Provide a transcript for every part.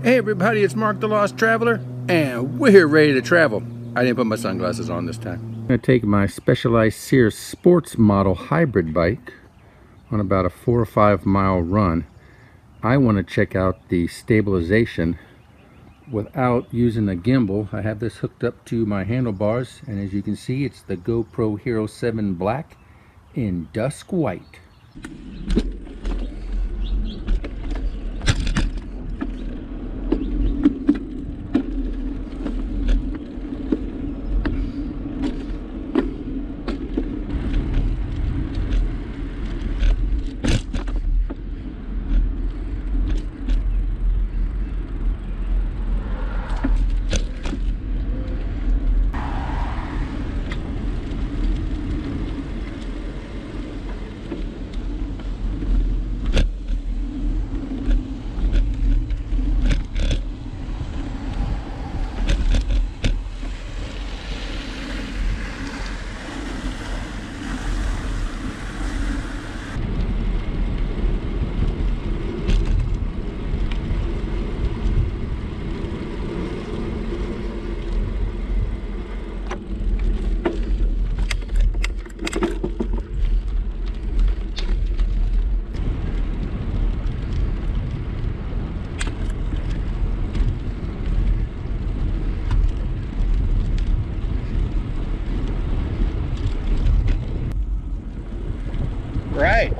Hey everybody, it's Mark the Lost Traveler, and we're ready to travel. I didn't put my sunglasses on this time. I'm going to take my Specialized Sears Sports Model hybrid bike on about a 4 or 5 mile run. I want to check out the stabilization without using a gimbal. I have this hooked up to my handlebars, and as you can see, it's the GoPro Hero 7 Black in dusk white. Right.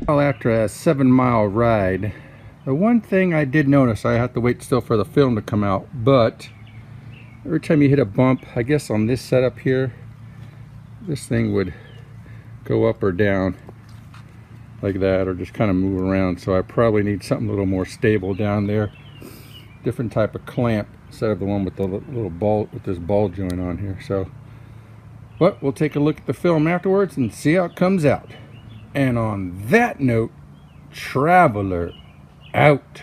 Well, after a 7 mile ride, the one thing I did notice, I have to wait still for the film to come out, but every time you hit a bump, I guess on this setup here, this thing would go up or down like that, or just kind of move around. So I probably need something a little more stable down there, different type of clamp instead of the one with the little ball, with this ball joint on here. So, but we'll take a look at the film afterwards and see how it comes out. And on that note, Traveler out.